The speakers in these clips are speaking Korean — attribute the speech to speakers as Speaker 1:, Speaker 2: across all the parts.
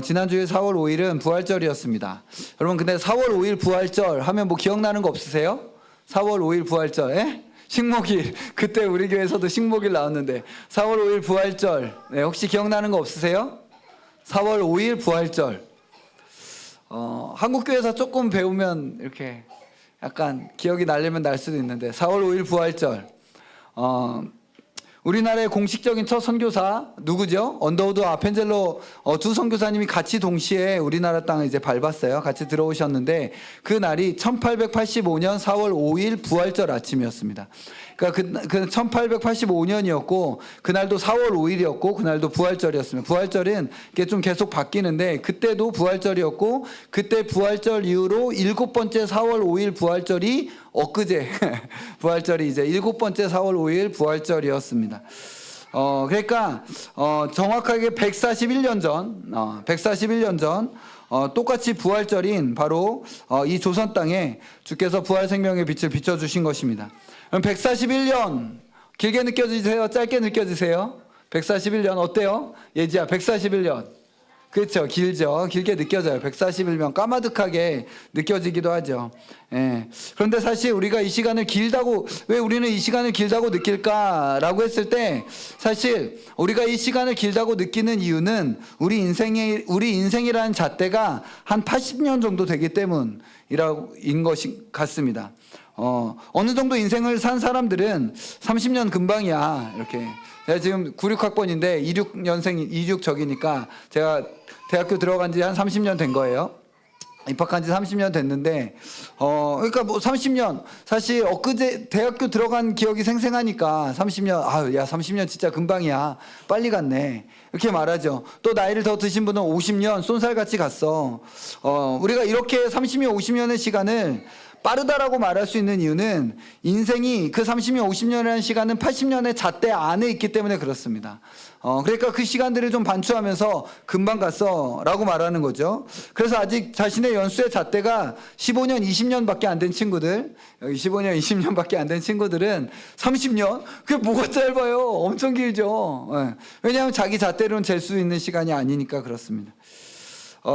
Speaker 1: 지난주에 4월 5일은 부활절이었습니다. 여러분 근데 4월 5일 부활절 하면 뭐 기억나는 거 없으세요? 4월 5일 부활절, 예? 식목일. 그때 우리 교회에서도 식목일 나왔는데 4월 5일 부활절, 네, 혹시 기억나는 거 없으세요? 4월 5일 부활절. 한국교회에서 조금 배우면 이렇게 약간 기억이 나려면 날 수도 있는데 4월 5일 부활절. 우리나라의 공식적인 첫 선교사 누구죠? 언더우드 아펜젤로 두 선교사님이 같이 동시에 우리나라 땅을 이제 밟았어요. 같이 들어오셨는데 그 날이 1885년 4월 5일 부활절 아침이었습니다. 그러니까 그 1885년이었고 그날도 4월 5일이었고 그날도 부활절이었습니다. 부활절은 이게 좀 계속 바뀌는데 그때도 부활절이었고 그때 부활절 이후로 7번째 4월 5일 부활절이 엊그제 부활절이 이제 7번째 4월 5일 부활절이었습니다. 그러니까 정확하게 141년 전 똑같이 부활절인 바로 이 조선 땅에 주께서 부활 생명의 빛을 비춰주신 것입니다. 그럼 141년 길게 느껴지세요? 짧게 느껴지세요? 141년 어때요? 예지야 141년 그렇죠. 길죠. 길게 느껴져요. 141년 까마득하게 느껴지기도 하죠. 예. 그런데 사실 우리가 이 시간을 길다고 왜 우리는 이 시간을 길다고 느낄까라고 했을 때 사실 우리가 이 시간을 길다고 느끼는 이유는 우리 인생이라는 잣대가 한 80년 정도 되기 때문인 것이 같습니다. 어느 정도 인생을 산 사람들은 30년 금방이야. 이렇게. 제가 지금 96학번인데 26년생 26적이니까 제가 대학교 들어간 지 한 30년 된 거예요. 입학한 지 30년 됐는데 그러니까 뭐 30년 사실 엊그제 대학교 들어간 기억이 생생하니까 30년 야 30년 진짜 금방이야. 빨리 갔네. 이렇게 말하죠. 또 나이를 더 드신 분은 50년 쏜살같이 갔어. 우리가 이렇게 30년 50년의 시간을 빠르다라고 말할 수 있는 이유는 인생이 그 30년 50년이라는 시간은 80년의 잣대 안에 있기 때문에 그렇습니다. 그러니까 그 시간들을 좀 반추하면서 금방 갔어 라고 말하는 거죠. 그래서 아직 자신의 연수의 잣대가 15년 20년밖에 안 된 친구들, 여기 15년 20년밖에 안 된 친구들은 30년? 그게 뭐가 짧아요. 엄청 길죠. 왜냐하면 자기 잣대로는 잴 수 있는 시간이 아니니까 그렇습니다.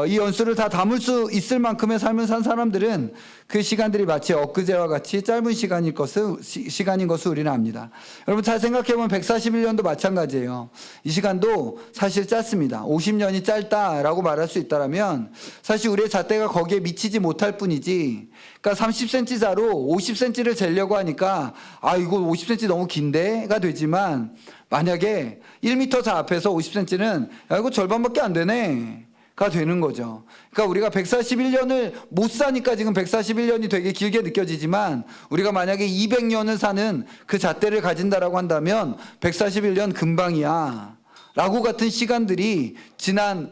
Speaker 1: 이 연수를 다 담을 수 있을 만큼의 삶을 산 사람들은 그 시간들이 마치 엊그제와 같이 짧은 시간인 것을 우리는 압니다. 여러분 잘 생각해보면 141년도 마찬가지예요. 이 시간도 사실 짧습니다. 50년이 짧다라고 말할 수 있다면 사실 우리의 잣대가 거기에 미치지 못할 뿐이지. 그러니까 30cm자로 50cm를 재려고 하니까 이거 50cm 너무 긴데가 되지만 만약에 1m 자 앞에서 50cm는 이거 절반밖에 안 되네. 가 되는 거죠. 그러니까 우리가 141년을 못 사니까 지금 141년이 되게 길게 느껴지지만 우리가 만약에 200년을 사는 그 잣대를 가진다라고 한다면 141년 금방이야. 라고 같은 시간들이 지난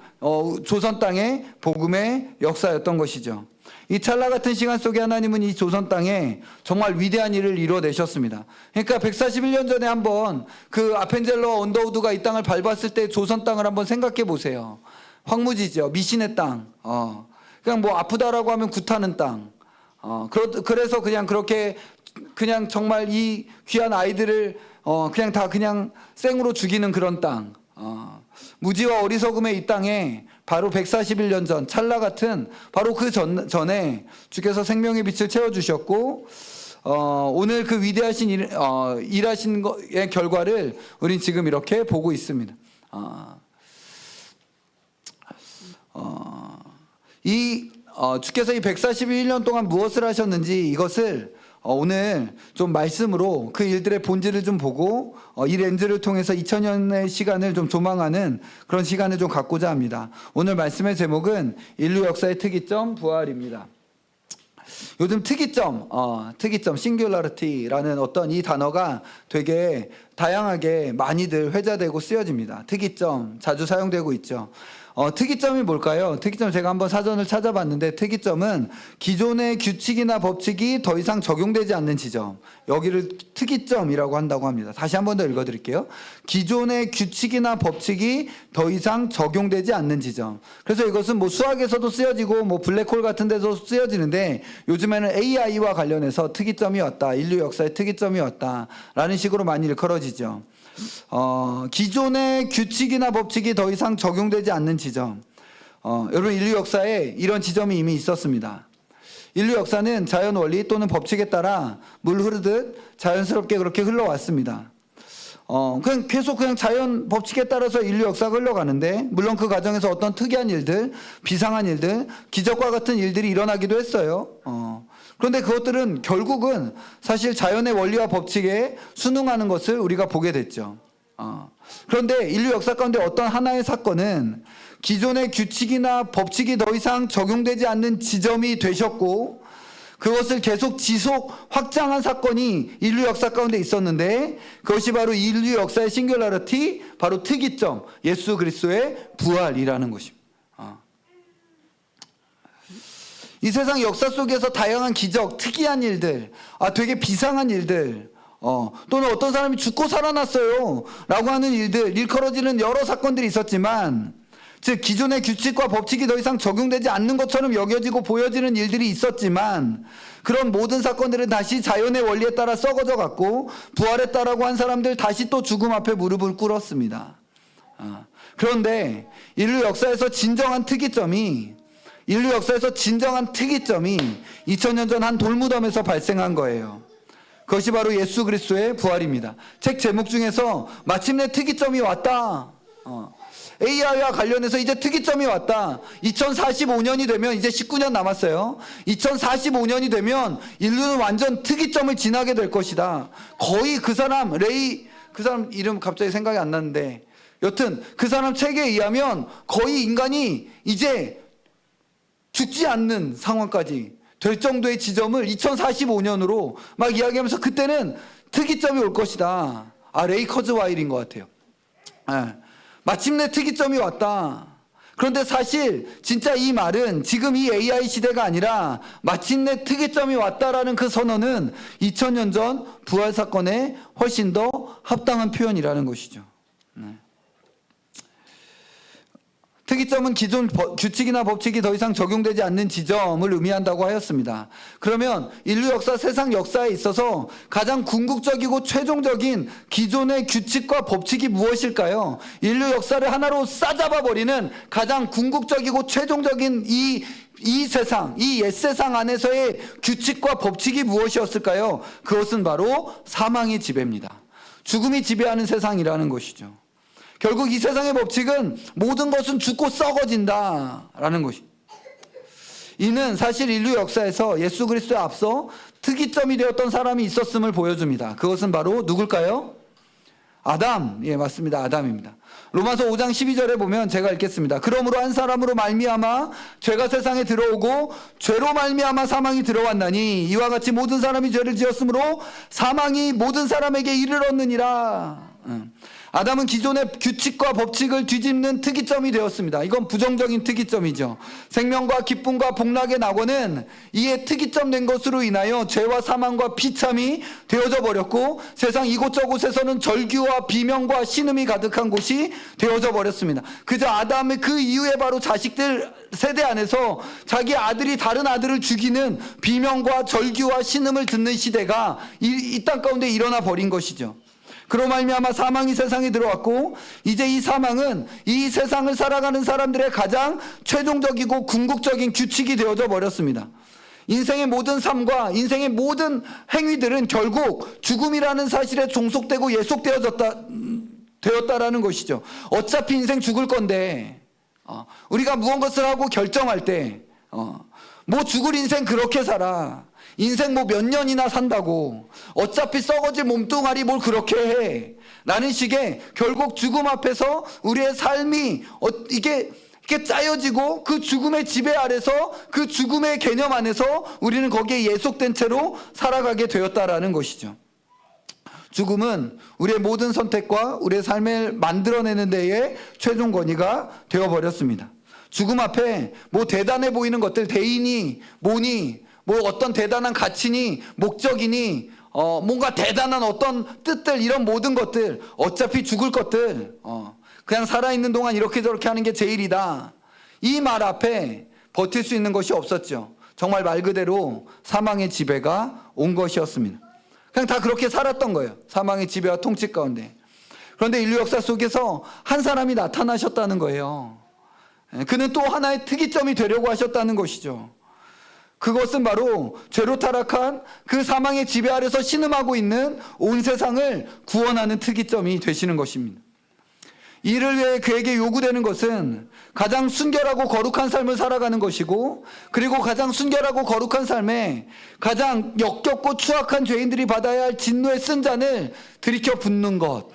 Speaker 1: 조선 땅의 복음의 역사였던 것이죠. 이 찰나 같은 시간 속에 하나님은 이 조선 땅에 정말 위대한 일을 이뤄내셨습니다. 그러니까 141년 전에 한번 그 아펜젤러 언더우드가 이 땅을 밟았을 때 조선 땅을 한번 생각해 보세요. 황무지죠. 미신의 땅. 그냥 뭐 아프다라고 하면 굿하는 땅. 그래서 그냥 그렇게 그냥 정말 이 귀한 아이들을 그냥 다 그냥 생으로 죽이는 그런 땅. 무지와 어리석음의 이 땅에 바로 141년 전 찰나 같은 바로 그 전에 주께서 생명의 빛을 채워주셨고 오늘 그 위대하신 일하신 것의 결과를 우린 지금 이렇게 보고 있습니다. 주께서 이 141년 동안 무엇을 하셨는지 이것을 오늘 좀 말씀으로 그 일들의 본질을 좀 보고 이 렌즈를 통해서 2000년의 시간을 좀 조망하는 그런 시간을 좀 갖고자 합니다. 오늘 말씀의 제목은 인류 역사의 특이점 부활입니다. 요즘 특이점, 싱귤러리티라는 어떤 이 단어가 되게 다양하게 많이들 회자되고 쓰여집니다. 특이점 자주 사용되고 있죠. 특이점이 뭘까요? 특이점 제가 한번 사전을 찾아봤는데 특이점은 기존의 규칙이나 법칙이 더 이상 적용되지 않는 지점. 여기를 특이점이라고 한다고 합니다. 다시 한 번 더 읽어드릴게요. 기존의 규칙이나 법칙이 더 이상 적용되지 않는 지점. 그래서 이것은 뭐 수학에서도 쓰여지고 뭐 블랙홀 같은 데서 쓰여지는데 요즘에는 AI와 관련해서 특이점이 왔다. 인류 역사의 특이점이 왔다. 라는 식으로 많이 일컬어지죠. 기존의 규칙이나 법칙이 더 이상 적용되지 않는 지점. 여러분 인류 역사에 이런 지점이 이미 있었습니다. 인류 역사는 자연 원리 또는 법칙에 따라 물 흐르듯 자연스럽게 그렇게 흘러왔습니다. 그냥 계속 그냥 자연 법칙에 따라서 인류 역사가 흘러가는데, 물론 그 과정에서 어떤 특이한 일들, 비상한 일들, 기적과 같은 일들이 일어나기도 했어요. 그런데 그것들은 결국은 사실 자연의 원리와 법칙에 순응하는 것을 우리가 보게 됐죠. 그런데 인류 역사 가운데 어떤 하나의 사건은 기존의 규칙이나 법칙이 더 이상 적용되지 않는 지점이 되셨고, 그것을 계속 지속 확장한 사건이 인류 역사 가운데 있었는데, 그것이 바로 인류 역사의 싱귤러리티, 바로 특이점, 예수 그리스도의 부활이라는 것입니다. 이 세상 역사 속에서 다양한 기적, 특이한 일들, 되게 비상한 일들, 또는 어떤 사람이 죽고 살아났어요 라고 하는 일들, 일컬어지는 여러 사건들이 있었지만, 즉 기존의 규칙과 법칙이 더 이상 적용되지 않는 것처럼 여겨지고 보여지는 일들이 있었지만, 그런 모든 사건들은 다시 자연의 원리에 따라 썩어져 갔고, 부활했다라고 한 사람들 다시 또 죽음 앞에 무릎을 꿇었습니다. 그런데 인류 역사에서 진정한 특이점이 2000년 전 한 돌무덤에서 발생한 거예요. 그것이 바로 예수 그리스도의 부활입니다. 책 제목 중에서 마침내 특이점이 왔다, AI와 관련해서 이제 특이점이 왔다, 2045년이 되면, 이제 19년 남았어요. 2045년이 되면 인류는 완전 특이점을 지나게 될 것이다. 거의 그 사람 이름 갑자기 생각이 안 나는데, 여튼 그 사람 책에 의하면 거의 인간이 이제 죽지 않는 상황까지 될 정도의 지점을 2045년으로 막 이야기하면서, 그때는 특이점이 올 것이다. 레이 커즈와일인 것 같아요. 마침내 특이점이 왔다. 그런데 사실 진짜 이 말은 지금 이 AI 시대가 아니라 마침내 특이점이 왔다라는 그 선언은 2000년 전 부활 사건에 훨씬 더 합당한 표현이라는 것이죠. 특이점은 기존 규칙이나 법칙이 더 이상 적용되지 않는 지점을 의미한다고 하였습니다. 그러면 인류 역사, 세상 역사에 있어서 가장 궁극적이고 최종적인 기존의 규칙과 법칙이 무엇일까요? 인류 역사를 하나로 싸잡아버리는 가장 궁극적이고 최종적인 이 세상, 이 옛세상 안에서의 규칙과 법칙이 무엇이었을까요? 그것은 바로 사망의 지배입니다. 죽음이 지배하는 세상이라는 것이죠. 결국 이 세상의 법칙은 모든 것은 죽고 썩어진다라는 것이. 이는 사실 인류 역사에서 예수 그리스도에 앞서 특이점이 되었던 사람이 있었음을 보여줍니다. 그것은 바로 누굴까요? 아담. 예, 맞습니다. 아담입니다. 로마서 5장 12절에 보면 제가 읽겠습니다. 그러므로 한 사람으로 말미암아 죄가 세상에 들어오고 죄로 말미암아 사망이 들어왔나니 이와 같이 모든 사람이 죄를 지었으므로 사망이 모든 사람에게 이르렀느니라. 아담은 기존의 규칙과 법칙을 뒤집는 특이점이 되었습니다. 이건 부정적인 특이점이죠. 생명과 기쁨과 복락의 낙원은 이에 특이점 된 것으로 인하여 죄와 사망과 비참이 되어져 버렸고, 세상 이곳저곳에서는 절규와 비명과 신음이 가득한 곳이 되어져 버렸습니다. 그저 아담의 그 이후에 바로 자식들 세대 안에서 자기 아들이 다른 아들을 죽이는 비명과 절규와 신음을 듣는 시대가 이 땅 가운데 일어나 버린 것이죠. 그로 말미암아 사망이 세상에 들어왔고, 이제 이 사망은 이 세상을 살아가는 사람들의 가장 최종적이고 궁극적인 규칙이 되어져 버렸습니다. 인생의 모든 삶과 인생의 모든 행위들은 결국 죽음이라는 사실에 종속되고 되었다라는 것이죠. 어차피 인생 죽을 건데, 우리가 무언가를 하고 결정할 때, 뭐 죽을 인생 그렇게 살아, 인생 뭐 몇 년이나 산다고, 어차피 썩어질 몸뚱아리 뭘 그렇게 해, 라는 식의 결국 죽음 앞에서 우리의 삶이 이게 짜여지고, 그 죽음의 지배 아래서, 그 죽음의 개념 안에서 우리는 거기에 예속된 채로 살아가게 되었다라는 것이죠. 죽음은 우리의 모든 선택과 우리의 삶을 만들어내는 데에 최종 권위가 되어버렸습니다. 죽음 앞에 뭐 대단해 보이는 것들, 대인이 뭐니, 뭐 어떤 대단한 가치니, 목적이니, 뭔가 대단한 어떤 뜻들, 이런 모든 것들, 어차피 죽을 것들, 그냥 살아있는 동안 이렇게 저렇게 하는 게 제일이다, 이 말 앞에 버틸 수 있는 것이 없었죠. 정말 말 그대로 사망의 지배가 온 것이었습니다. 그냥 다 그렇게 살았던 거예요. 사망의 지배와 통치 가운데. 그런데 인류 역사 속에서 한 사람이 나타나셨다는 거예요. 그는 또 하나의 특이점이 되려고 하셨다는 것이죠. 그것은 바로 죄로 타락한 그 사망의 지배 아래서 신음하고 있는 온 세상을 구원하는 특이점이 되시는 것입니다. 이를 위해 그에게 요구되는 것은 가장 순결하고 거룩한 삶을 살아가는 것이고, 그리고 가장 순결하고 거룩한 삶에 가장 역겹고 추악한 죄인들이 받아야 할 진노의 쓴잔을 들이켜 붓는 것,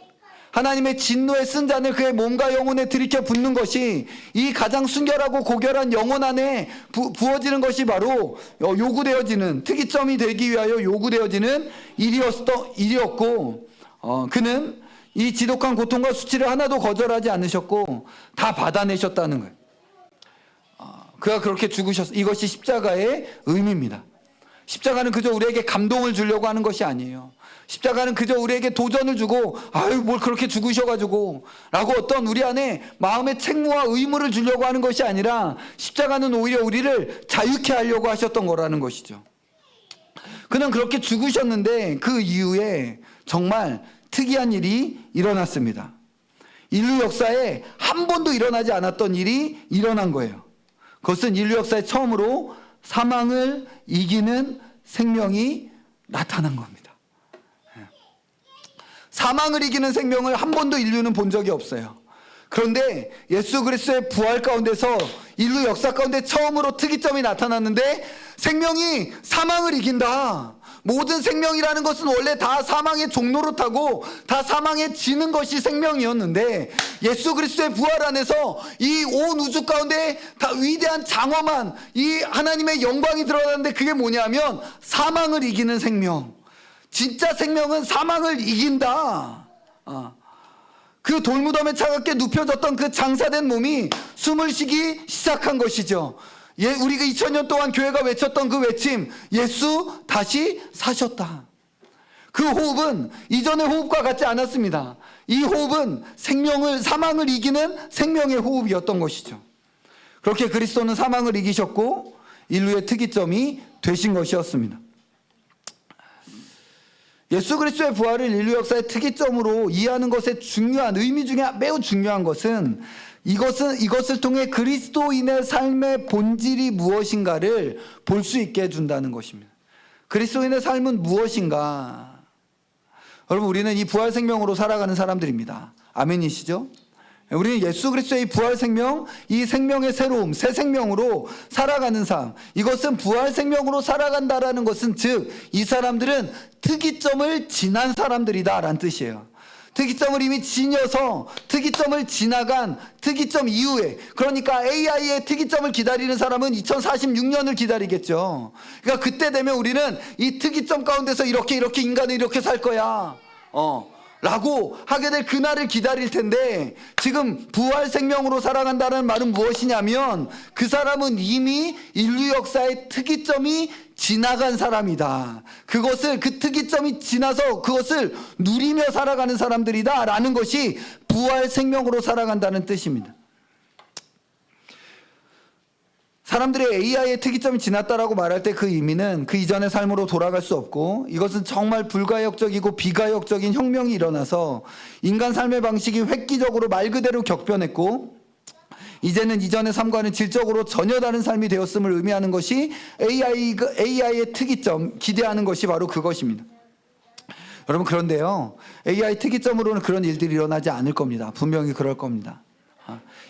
Speaker 1: 하나님의 진노의 쓴잔을 그의 몸과 영혼에 들이켜 붓는 것이 이 가장 순결하고 고결한 영혼 안에 부어지는 것이 바로 요구되어지는, 특이점이 되기 위하여 요구되어지는 일이었고, 그는 이 지독한 고통과 수치를 하나도 거절하지 않으셨고 다 받아내셨다는 거예요. 그가 그렇게 죽으셨어. 이것이 십자가의 의미입니다. 십자가는 그저 우리에게 감동을 주려고 하는 것이 아니에요. 십자가는 그저 우리에게 도전을 주고, 아유 뭘 그렇게 죽으셔가지고 라고 어떤 우리 안에 마음의 책무와 의무를 주려고 하는 것이 아니라, 십자가는 오히려 우리를 자유케 하려고 하셨던 거라는 것이죠. 그는 그렇게 죽으셨는데 그 이후에 정말 특이한 일이 일어났습니다. 인류 역사에 한 번도 일어나지 않았던 일이 일어난 거예요. 그것은 인류 역사에 처음으로 사망을 이기는 생명이 나타난 겁니다. 사망을 이기는 생명을 한 번도 인류는 본 적이 없어요. 그런데 예수 그리스도의 부활 가운데서 인류 역사 가운데 처음으로 특이점이 나타났는데, 생명이 사망을 이긴다. 모든 생명이라는 것은 원래 다 사망의 종로로 타고 다 사망에 지는 것이 생명이었는데, 예수 그리스도의 부활 안에서 이 온 우주 가운데 다 위대한 장엄한 이 하나님의 영광이 드러나는데, 그게 뭐냐면 사망을 이기는 생명. 진짜 생명은 사망을 이긴다. 그 돌무덤에 차갑게 눕혀졌던 그 장사된 몸이 숨을 쉬기 시작한 것이죠. 우리가 2000년 동안 교회가 외쳤던 그 외침, 예수 다시 사셨다. 그 호흡은 이전의 호흡과 같지 않았습니다. 이 호흡은 사망을 이기는 생명의 호흡이었던 것이죠. 그렇게 그리스도는 사망을 이기셨고 인류의 특이점이 되신 것이었습니다. 예수 그리스도의 부활을 인류 역사의 특이점으로 이해하는 것의 중요한 의미 중에 매우 중요한 것은, 이것을 통해 그리스도인의 삶의 본질이 무엇인가를 볼 수 있게 해준다는 것입니다. 그리스도인의 삶은 무엇인가? 여러분, 우리는 이 부활 생명으로 살아가는 사람들입니다. 아멘이시죠? 우리는 예수 그리스도의 부활 생명, 이 생명의 새로움, 새 생명으로 살아가는 삶, 이것은 부활 생명으로 살아간다라는 것은, 즉 이 사람들은 특이점을 지난 사람들이다 라는 뜻이에요. 특이점을 이미 지녀서 특이점을 지나간, 특이점 이후에, 그러니까 AI의 특이점을 기다리는 사람은 2046년을 기다리겠죠. 그러니까 그때 되면 우리는 이 특이점 가운데서 이렇게 인간은 이렇게 살 거야 라고 하게 될 그날을 기다릴 텐데, 지금 부활 생명으로 살아간다는 말은 무엇이냐면, 그 사람은 이미 인류 역사의 특이점이 지나간 사람이다. 그 특이점이 지나서 그것을 누리며 살아가는 사람들이다 라는 것이 부활 생명으로 살아간다는 뜻입니다. 사람들이 AI의 특이점이 지났다라고 말할 때 그 의미는 그 이전의 삶으로 돌아갈 수 없고, 이것은 정말 불가역적이고 비가역적인 혁명이 일어나서 인간 삶의 방식이 획기적으로 말 그대로 격변했고, 이제는 이전의 삶과는 질적으로 전혀 다른 삶이 되었음을 의미하는 것이 AI의 특이점, 기대하는 것이 바로 그것입니다. 여러분, 그런데요, AI 특이점으로는 그런 일들이 일어나지 않을 겁니다. 분명히 그럴 겁니다.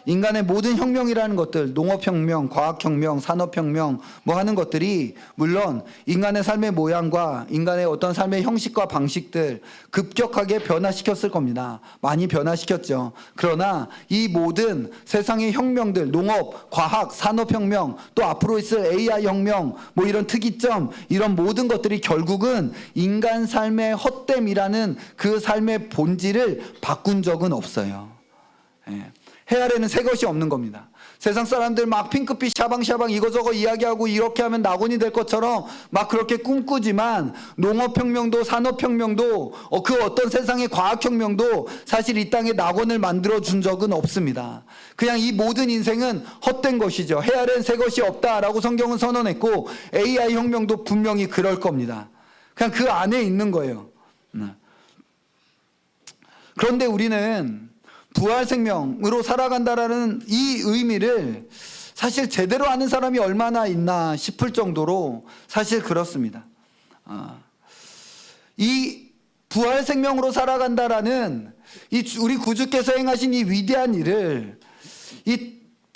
Speaker 1: 인간의 모든 혁명이라는 것들, 농업혁명, 과학혁명, 산업혁명 뭐 하는 것들이 물론 인간의 삶의 모양과 인간의 어떤 삶의 형식과 방식들 급격하게 변화시켰을 겁니다. 많이 변화시켰죠. 그러나 이 모든 세상의 혁명들, 농업, 과학, 산업혁명, 또 앞으로 있을 AI 혁명, 뭐 이런 특이점, 이런 모든 것들이 결국은 인간 삶의 헛됨이라는 그 삶의 본질을 바꾼 적은 없어요. 해 아래는 새 것이 없는 겁니다. 세상 사람들 막 핑크빛 샤방샤방 이거저거 이야기하고 이렇게 하면 낙원이 될 것처럼 막 그렇게 꿈꾸지만, 농업혁명도 산업혁명도 그 어떤 세상의 과학혁명도 사실 이 땅에 낙원을 만들어준 적은 없습니다. 그냥 이 모든 인생은 헛된 것이죠. 해 아래는 새 것이 없다라고 성경은 선언했고, AI 혁명도 분명히 그럴 겁니다. 그냥 그 안에 있는 거예요. 그런데 우리는 부활 생명으로 살아간다라는 이 의미를 사실 제대로 아는 사람이 얼마나 있나 싶을 정도로 사실 그렇습니다. 이 부활 생명으로 살아간다라는 우리 구주께서 행하신 이 위대한 일을 이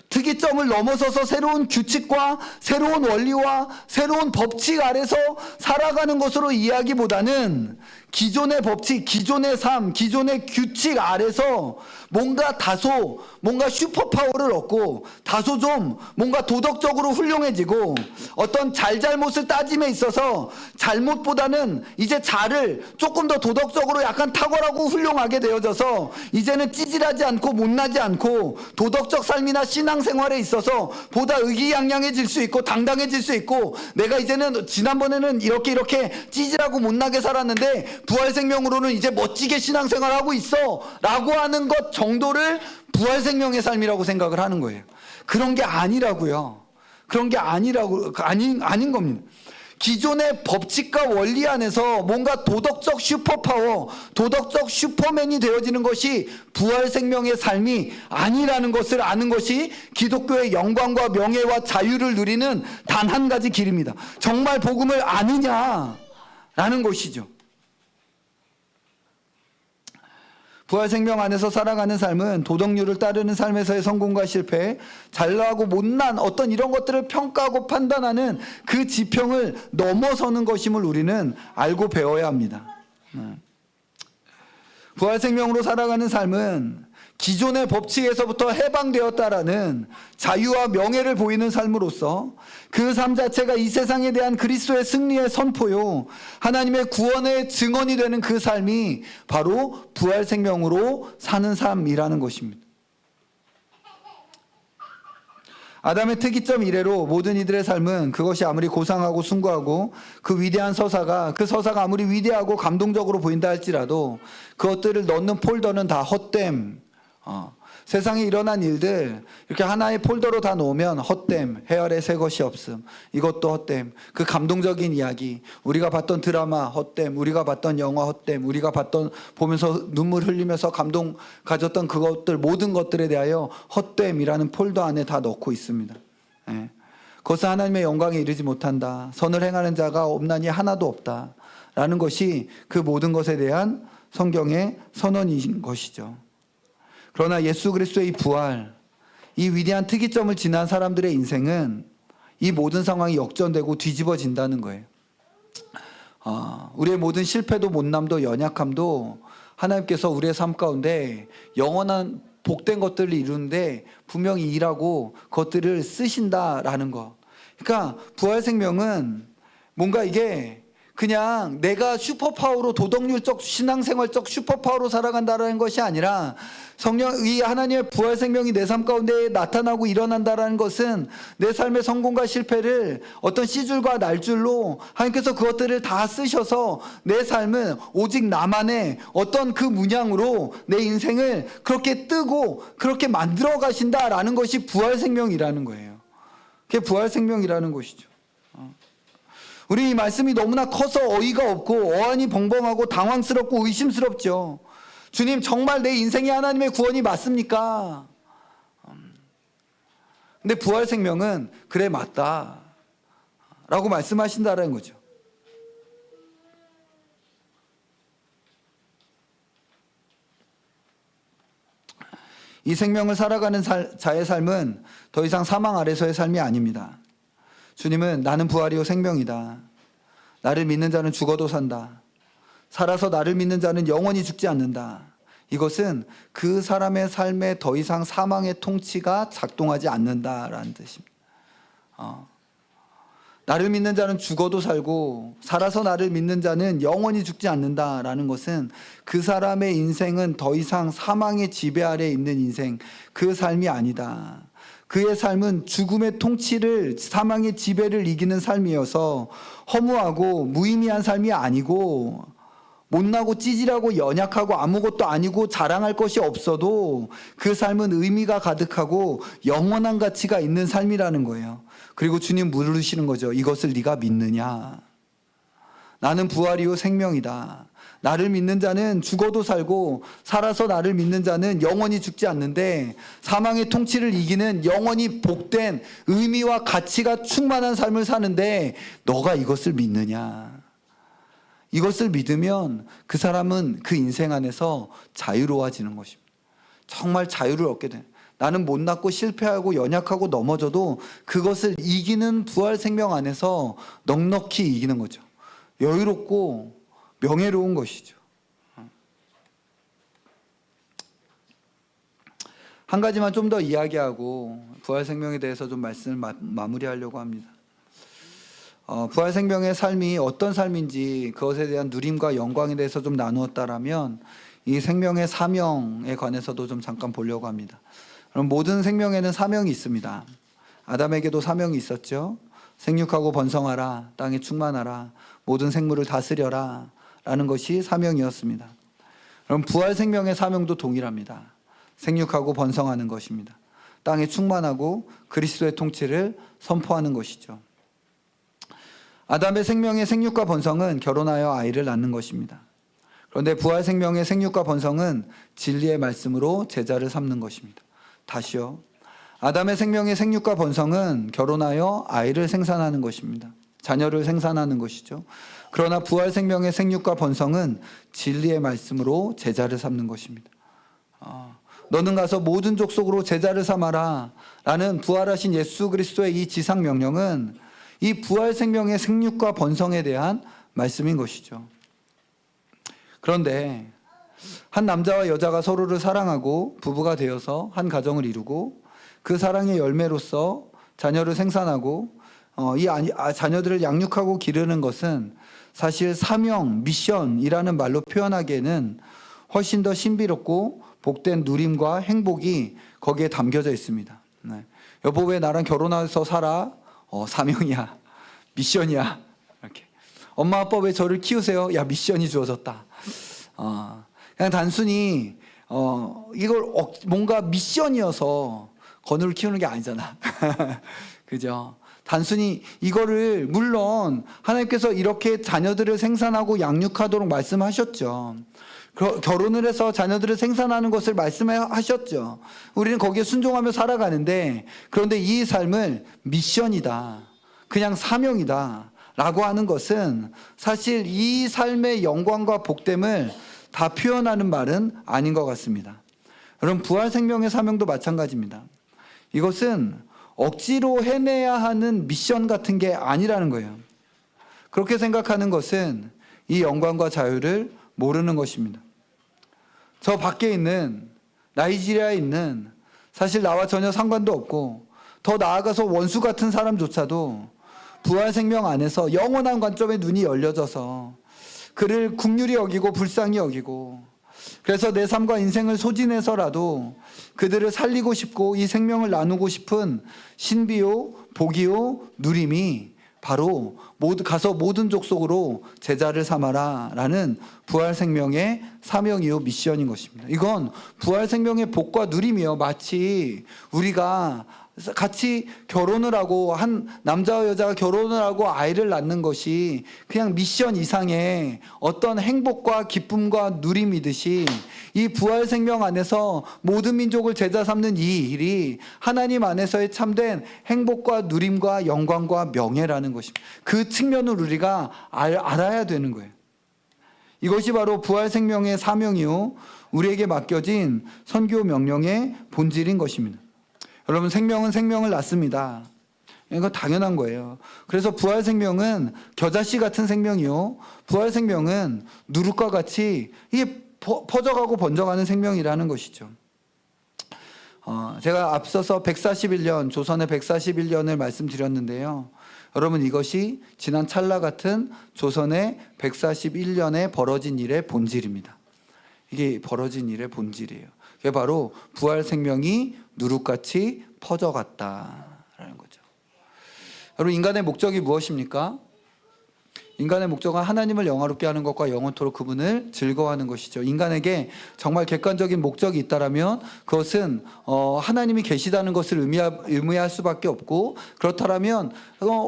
Speaker 1: 특이점을 넘어서서 새로운 규칙과 새로운 원리와 새로운 법칙 아래서 살아가는 것으로 이야기보다는 기존의 법칙, 기존의 삶, 기존의 규칙 아래서 뭔가 슈퍼파워를 얻고 다소 좀 뭔가 도덕적으로 훌륭해지고 어떤 잘잘못을 따짐에 있어서 잘못보다는 이제 잘을 조금 더 도덕적으로 약간 탁월하고 훌륭하게 되어져서 이제는 찌질하지 않고 못나지 않고 도덕적 삶이나 신앙생활에 있어서 보다 의기양양해질 수 있고 당당해질 수 있고 내가 이제는 지난번에는 이렇게 찌질하고 못나게 살았는데 부활생명으로는 이제 멋지게 신앙생활하고 있어 라고 하는 것 정도를 부활생명의 삶이라고 생각을 하는 거예요. 그런 게 아니라고요. 그런 게 아닌 겁니다. 기존의 법칙과 원리 안에서 뭔가 도덕적 슈퍼파워, 도덕적 슈퍼맨이 되어지는 것이 부활생명의 삶이 아니라는 것을 아는 것이 기독교의 영광과 명예와 자유를 누리는 단 한 가지 길입니다. 정말 복음을 아느냐라는 것이죠. 부활생명 안에서 살아가는 삶은 도덕률을 따르는 삶에서의 성공과 실패, 잘나고 못난 어떤 이런 것들을 평가하고 판단하는 그 지평을 넘어서는 것임을 우리는 알고 배워야 합니다. 부활생명으로 살아가는 삶은 기존의 법칙에서부터 해방되었다라는 자유와 명예를 보이는 삶으로서 그 삶 자체가 이 세상에 대한 그리스도의 승리의 선포요, 하나님의 구원의 증언이 되는 그 삶이 바로 부활 생명으로 사는 삶이라는 것입니다. 아담의 특이점 이래로 모든 이들의 삶은 그것이 아무리 고상하고 숭고하고 그 위대한 서사가 아무리 위대하고 감동적으로 보인다 할지라도 그것들을 넣는 폴더는 다 헛됨, 세상에 일어난 일들 이렇게 하나의 폴더로 다 놓으면 헛됨, 헤아래 새 것이 없음, 이것도 헛됨, 그 감동적인 이야기, 우리가 봤던 드라마 헛됨, 우리가 봤던 영화 헛됨, 우리가 보면서 눈물 흘리면서 감동 가졌던 그것들, 모든 것들에 대하여 헛됨이라는 폴더 안에 다 넣고 있습니다. 예. 그것은 하나님의 영광에 이르지 못한다, 선을 행하는 자가 없나니 하나도 없다 라는 것이 그 모든 것에 대한 성경의 선언인 것이죠. 그러나 예수 그리스도의 부활, 이 위대한 특이점을 지난 사람들의 인생은 이 모든 상황이 역전되고 뒤집어진다는 거예요. 우리의 모든 실패도 못남도 연약함도 하나님께서 우리의 삶 가운데 영원한 복된 것들을 이루는데 분명히 일하고 그것들을 쓰신다라는 것. 그러니까 부활 생명은 뭔가 이게 그냥 내가 슈퍼파워로 도덕률적 신앙생활적 슈퍼파워로 살아간다는 것이 아니라 이 하나님의 부활 생명이 내 삶 가운데 나타나고 일어난다는 것은 내 삶의 성공과 실패를 어떤 씨줄과 날줄로 하나님께서 그것들을 다 쓰셔서 내 삶은 오직 나만의 어떤 그 문양으로 내 인생을 그렇게 뜨고 그렇게 만들어 가신다라는 것이 부활 생명이라는 거예요. 그게 부활 생명이라는 것이죠. 우리 이 말씀이 너무나 커서 어이가 없고 어안이 벙벙하고 당황스럽고 의심스럽죠. 주님, 정말 내 인생에 하나님의 구원이 맞습니까? 근데 부활 생명은 그래, 맞다 라고 말씀하신다는 거죠. 이 생명을 살아가는 자의 삶은 더 이상 사망 아래서의 삶이 아닙니다. 주님은 나는 부활이요 생명이다. 나를 믿는 자는 죽어도 산다. 살아서 나를 믿는 자는 영원히 죽지 않는다. 이것은 그 사람의 삶에 더 이상 사망의 통치가 작동하지 않는다라는 뜻입니다. 나를 믿는 자는 죽어도 살고 살아서 나를 믿는 자는 영원히 죽지 않는다라는 것은 그 사람의 인생은 더 이상 사망의 지배 아래 있는 인생, 그 삶이 아니다. 그의 삶은 죽음의 통치를, 사망의 지배를 이기는 삶이어서 허무하고 무의미한 삶이 아니고 못나고 찌질하고 연약하고 아무것도 아니고 자랑할 것이 없어도 그 삶은 의미가 가득하고 영원한 가치가 있는 삶이라는 거예요. 그리고 주님 물으시는 거죠. 이것을 네가 믿느냐? 나는 부활이요 생명이다. 나를 믿는 자는 죽어도 살고 살아서 나를 믿는 자는 영원히 죽지 않는데 사망의 통치를 이기는 영원히 복된 의미와 가치가 충만한 삶을 사는데 너가 이것을 믿느냐? 이것을 믿으면 그 사람은 그 인생 안에서 자유로워지는 것입니다. 정말 자유를 얻게 돼. 나는 못났고 실패하고 연약하고 넘어져도 그것을 이기는 부활 생명 안에서 넉넉히 이기는 거죠. 여유롭고 명예로운 것이죠. 한 가지만 좀 더 이야기하고 부활 생명에 대해서 좀 말씀을 마무리하려고 합니다. 부활 생명의 삶이 어떤 삶인지 그것에 대한 누림과 영광에 대해서 좀 나누었다라면 이 생명의 사명에 관해서도 좀 잠깐 보려고 합니다. 그럼 모든 생명에는 사명이 있습니다. 아담에게도 사명이 있었죠. 생육하고 번성하라, 땅에 충만하라, 모든 생물을 다스려라 라는 것이 사명이었습니다. 그럼 부활 생명의 사명도 동일합니다. 생육하고 번성하는 것입니다. 땅에 충만하고 그리스도의 통치를 선포하는 것이죠. 아담의 생명의 생육과 번성은 결혼하여 아이를 낳는 것입니다. 그런데 부활 생명의 생육과 번성은 진리의 말씀으로 제자를 삼는 것입니다. 다시요. 아담의 생명의 생육과 번성은 결혼하여 아이를 생산하는 것입니다. 자녀를 생산하는 것이죠. 그러나 부활 생명의 생육과 번성은 진리의 말씀으로 제자를 삼는 것입니다. 너는 가서 모든 족속으로 제자를 삼아라 라는 부활하신 예수 그리스도의 이 지상 명령은 이 부활 생명의 생육과 번성에 대한 말씀인 것이죠. 그런데 한 남자와 여자가 서로를 사랑하고 부부가 되어서 한 가정을 이루고 그 사랑의 열매로서 자녀를 생산하고 자녀들을 양육하고 기르는 것은 사실 사명, 미션이라는 말로 표현하기에는 훨씬 더 신비롭고 복된 누림과 행복이 거기에 담겨져 있습니다. 네. 여보 왜 나랑 결혼해서 살아? 사명이야, 미션이야. 이렇게. 엄마 아빠 왜 저를 키우세요? 야, 미션이 주어졌다. 그냥 단순히 이걸 뭔가 미션이어서 건우를 키우는 게 아니잖아. 그죠? 단순히 이거를 물론 하나님께서 이렇게 자녀들을 생산하고 양육하도록 말씀하셨죠. 결혼을 해서 자녀들을 생산하는 것을 말씀하셨죠. 우리는 거기에 순종하며 살아가는데 그런데 이 삶을 미션이다, 그냥 사명이다 라고 하는 것은 사실 이 삶의 영광과 복됨을 다 표현하는 말은 아닌 것 같습니다. 여러분, 부활 생명의 사명도 마찬가지입니다. 이것은 억지로 해내야 하는 미션 같은 게 아니라는 거예요. 그렇게 생각하는 것은 이 영광과 자유를 모르는 것입니다. 저 밖에 있는 나이지리아에 있는 사실 나와 전혀 상관도 없고 더 나아가서 원수 같은 사람조차도 부활 생명 안에서 영원한 관점에 눈이 열려져서 그를 긍휼히 여기고 불쌍히 여기고 그래서 내 삶과 인생을 소진해서라도 그들을 살리고 싶고 이 생명을 나누고 싶은 신비요 복이요 누림이 바로 가서 모든 족속으로 제자를 삼아라 라는 부활 생명의 사명이요 미션인 것입니다. 이건 부활 생명의 복과 누림이요, 마치 우리가 같이 결혼을 하고 한 남자와 여자가 결혼을 하고 아이를 낳는 것이 그냥 미션 이상의 어떤 행복과 기쁨과 누림이듯이 이 부활 생명 안에서 모든 민족을 제자 삼는 이 일이 하나님 안에서의 참된 행복과 누림과 영광과 명예라는 것입니다. 그 측면을 우리가 알아야 되는 거예요. 이것이 바로 부활 생명의 사명이요 우리에게 맡겨진 선교 명령의 본질인 것입니다. 여러분, 생명은 생명을 낳습니다. 이거 당연한 거예요. 그래서 부활 생명은 겨자씨 같은 생명이요, 부활 생명은 누룩과 같이 이게 퍼져가고 번져가는 생명이라는 것이죠. 제가 앞서서 141년, 조선의 141년을 말씀드렸는데요. 여러분, 이것이 지난 찰나 같은 조선의 141년에 벌어진 일의 본질입니다. 이게 벌어진 일의 본질이에요. 그게 바로 부활 생명이 누룩같이 퍼져갔다라는 거죠. 여러분, 인간의 목적이 무엇입니까? 인간의 목적은 하나님을 영화롭게 하는 것과 영원토록 그분을 즐거워하는 것이죠. 인간에게 정말 객관적인 목적이 있다라면 그것은 하나님이 계시다는 것을 의미할 수밖에 없고, 그렇다면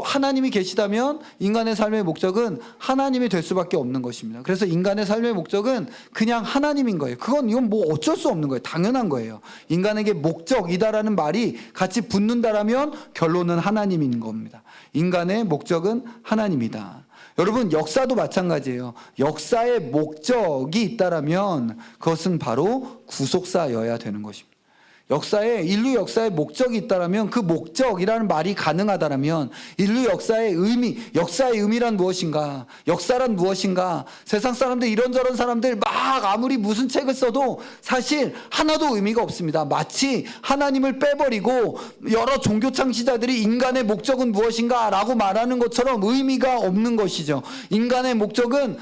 Speaker 1: 하나님이 계시다면 인간의 삶의 목적은 하나님이 될 수밖에 없는 것입니다. 그래서 인간의 삶의 목적은 그냥 하나님인 거예요. 이건 뭐 어쩔 수 없는 거예요. 당연한 거예요. 인간에게 목적이다라는 말이 같이 붙는다라면 결론은 하나님인 겁니다. 인간의 목적은 하나님이다. 여러분, 역사도 마찬가지예요. 역사의 목적이 있다라면 그것은 바로 구속사여야 되는 것입니다. 인류 역사의 목적이 있다라면 그 목적이라는 말이 가능하다라면 인류 역사의 의미란 무엇인가? 역사란 무엇인가? 세상 사람들, 이런저런 사람들 막 아무리 무슨 책을 써도 사실 하나도 의미가 없습니다. 마치 하나님을 빼버리고 여러 종교 창시자들이 인간의 목적은 무엇인가? 라고 말하는 것처럼 의미가 없는 것이죠. 인간의 목적은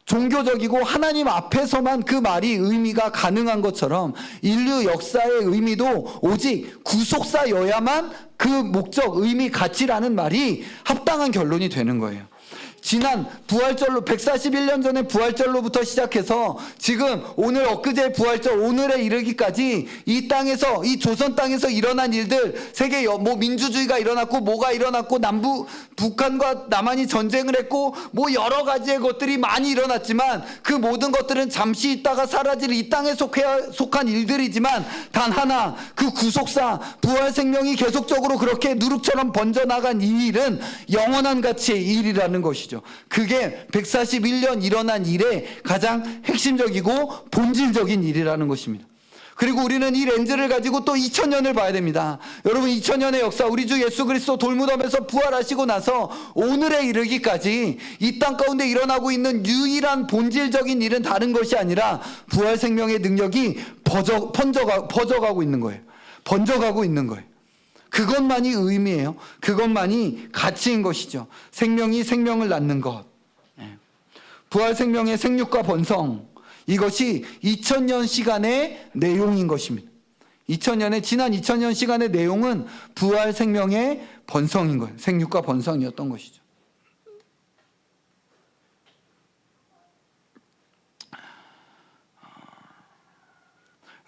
Speaker 1: 종교적이고 하나님 앞에서만 그 말이 의미가 가능한 것처럼 인류 역사의 의미도 오직 구속사여야만 그 목적, 의미, 가치라는 말이 합당한 결론이 되는 거예요. 지난 부활절로 141년 전에 부활절로부터 시작해서 지금 오늘 엊그제 부활절 오늘에 이르기까지 이 땅에서, 이 조선 땅에서 일어난 일들, 세계 민주주의가 일어났고 뭐가 일어났고 북한과 남한이 전쟁을 했고 뭐 여러 가지의 것들이 많이 일어났지만 그 모든 것들은 잠시 있다가 사라질 이 땅에 속한 일들이지만 단 하나, 그 구속사 부활 생명이 계속적으로 그렇게 누룩처럼 번져나간 이 일은 영원한 가치의 일이라는 것이죠. 그게 141년 일어난 일의 가장 핵심적이고 본질적인 일이라는 것입니다. 그리고 우리는 이 렌즈를 가지고 또 2000년을 봐야 됩니다. 여러분, 2000년의 역사, 우리 주 예수 그리스도 돌무덤에서 부활하시고 나서 오늘에 이르기까지 이 땅 가운데 일어나고 있는 유일한 본질적인 일은 다른 것이 아니라 부활 생명의 능력이 퍼져가고 있는 거예요. 번져가고 있는 거예요. 그것만이 의미예요. 그것만이 가치인 것이죠. 생명이 생명을 낳는 것. 부활 생명의 생육과 번성. 이것이 2000년 시간의 내용인 것입니다. 지난 2000년 시간의 내용은 부활 생명의 번성인 거예요. 생육과 번성이었던 것이죠.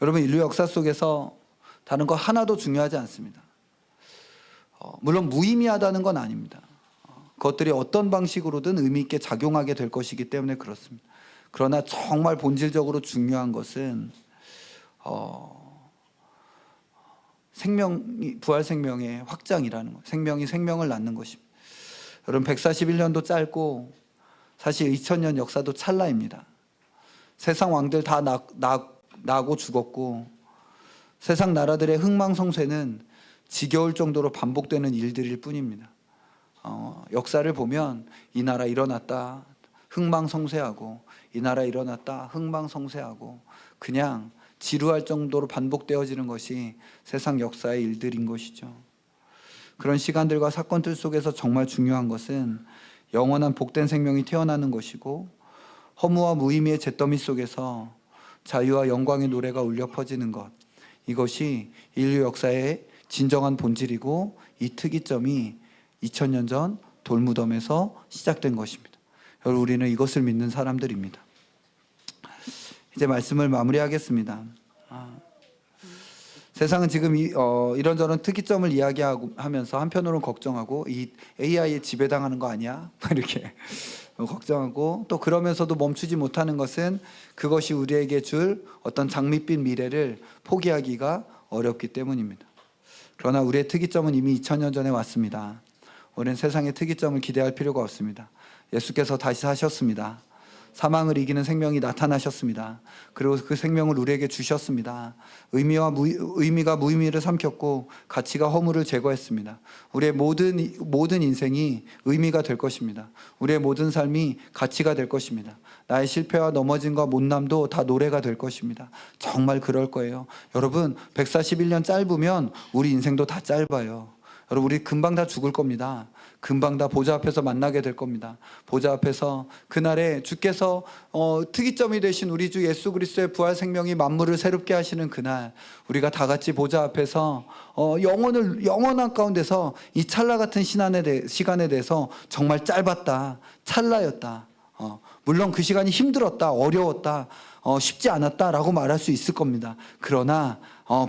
Speaker 1: 여러분, 인류 역사 속에서 다른 거 하나도 중요하지 않습니다. 물론 무의미하다는 건 아닙니다. 그것들이 어떤 방식으로든 의미 있게 작용하게 될 것이기 때문에 그렇습니다. 그러나 정말 본질적으로 중요한 것은 부활 생명의 확장이라는 것, 생명이 생명을 낳는 것입니다. 여러분, 141년도 짧고 사실 2000년 역사도 찰나입니다. 세상 왕들 다 나고 죽었고 세상 나라들의 흥망성쇠는 지겨울 정도로 반복되는 일들일 뿐입니다. 역사를 보면 이 나라 일어났다 흥망성쇠하고 이 나라 일어났다 흥망성쇠하고 그냥 지루할 정도로 반복되어지는 것이 세상 역사의 일들인 것이죠. 그런 시간들과 사건들 속에서 정말 중요한 것은 영원한 복된 생명이 태어나는 것이고 허무와 무의미의 잿더미 속에서 자유와 영광의 노래가 울려 퍼지는 것, 이것이 인류 역사의 진정한 본질이고 이 특이점이 2000년 전 돌무덤에서 시작된 것입니다. 여러분, 우리는 이것을 믿는 사람들입니다. 이제 말씀을 마무리하겠습니다. 세상은 지금 이런저런 특이점을 이야기하면서 한편으로는 걱정하고 이 AI에 지배당하는 거 아니야? 이렇게 걱정하고, 또 그러면서도 멈추지 못하는 것은 그것이 우리에게 줄 어떤 장밋빛 미래를 포기하기가 어렵기 때문입니다. 그러나 우리의 특이점은 이미 2000년 전에 왔습니다. 우리는 세상의 특이점을 기대할 필요가 없습니다. 예수께서 다시 사셨습니다. 사망을 이기는 생명이 나타나셨습니다. 그리고 그 생명을 우리에게 주셨습니다. 의미가 무의미를 삼켰고 가치가 허물을 제거했습니다. 우리의 모든 인생이 의미가 될 것입니다. 우리의 모든 삶이 가치가 될 것입니다. 나의 실패와 넘어짐과 못남도 다 노래가 될 것입니다. 정말 그럴 거예요. 여러분, 141년 짧으면 우리 인생도 다 짧아요. 여러분, 우리 금방 다 죽을 겁니다. 금방 다 보좌 앞에서 만나게 될 겁니다. 보좌 앞에서 그날에 주께서 특이점이 되신 우리 주 예수 그리스도의 부활 생명이 만물을 새롭게 하시는 그날, 우리가 다 같이 보좌 앞에서 영원한 가운데서 이 찰나 같은 시간에 대해서 정말 짧았다, 찰나였다, 물론 그 시간이 힘들었다, 어려웠다, 쉽지 않았다라고 말할 수 있을 겁니다. 그러나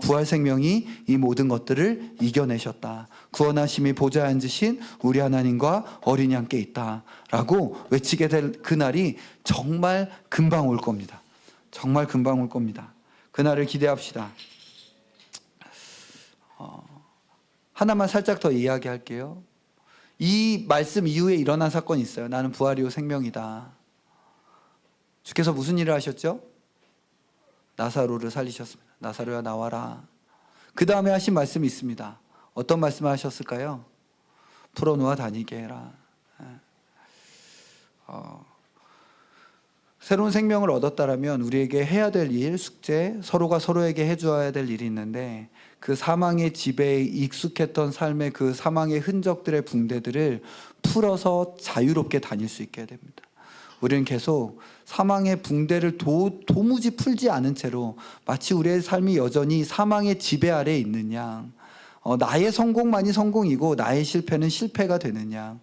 Speaker 1: 부활 생명이 이 모든 것들을 이겨내셨다. 구원하심이 보좌에 앉으신 우리 하나님과 어린 양께 있다라고 외치게 될 그날이 정말 금방 올 겁니다. 정말 금방 올 겁니다. 그날을 기대합시다. 하나만 살짝 더 이야기할게요. 이 말씀 이후에 일어난 사건이 있어요. 나는 부활이요 생명이다. 주께서 무슨 일을 하셨죠? 나사로를 살리셨습니다. 나사로야 나와라. 그 다음에 하신 말씀이 있습니다. 어떤 말씀을 하셨을까요? 풀어놓아 다니게 해라. 새로운 생명을 얻었다라면 우리에게 해야 될 일, 숙제, 서로가 서로에게 해주어야 될 일이 있는데, 그 사망의 지배에 익숙했던 삶의 그 사망의 흔적들의 붕대들을 풀어서 자유롭게 다닐 수 있게 됩니다. 우리는 계속 사망의 붕대를 도무지 풀지 않은 채로 마치 우리의 삶이 여전히 사망의 지배 아래에 있는 양, 나의 성공만이 성공이고 나의 실패는 실패가 되는 양,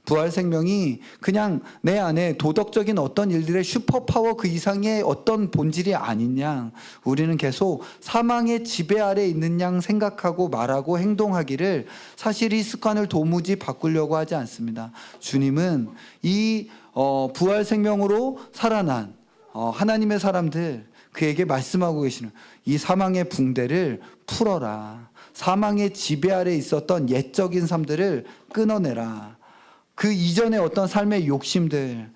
Speaker 1: 부활 생명이 그냥 내 안에 도덕적인 어떤 일들의 슈퍼파워 그 이상의 어떤 본질이 아닌 양, 우리는 계속 사망의 지배 아래에 있는 양 생각하고 말하고 행동하기를, 사실 이 습관을 도무지 바꾸려고 하지 않습니다. 주님은 이 부활 생명으로 살아난 하나님의 사람들, 그에게 말씀하고 계시는 이 사망의 붕대를 풀어라. 사망의 지배 아래에 있었던 옛적인 삶들을 끊어내라. 그 이전의 어떤 삶의 욕심들,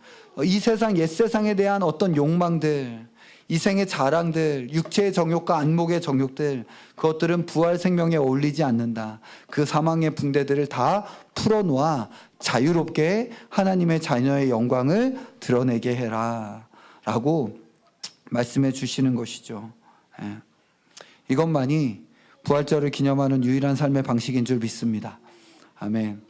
Speaker 1: 이 세상 옛 세상에 대한 어떤 욕망들, 이생의 자랑들, 육체의 정욕과 안목의 정욕들, 그것들은 부활 생명에 어울리지 않는다. 그 사망의 붕대들을 다 풀어놓아 자유롭게 하나님의 자녀의 영광을 드러내게 해라 라고 말씀해 주시는 것이죠. 이것만이 부활절을 기념하는 유일한 삶의 방식인 줄 믿습니다. 아멘.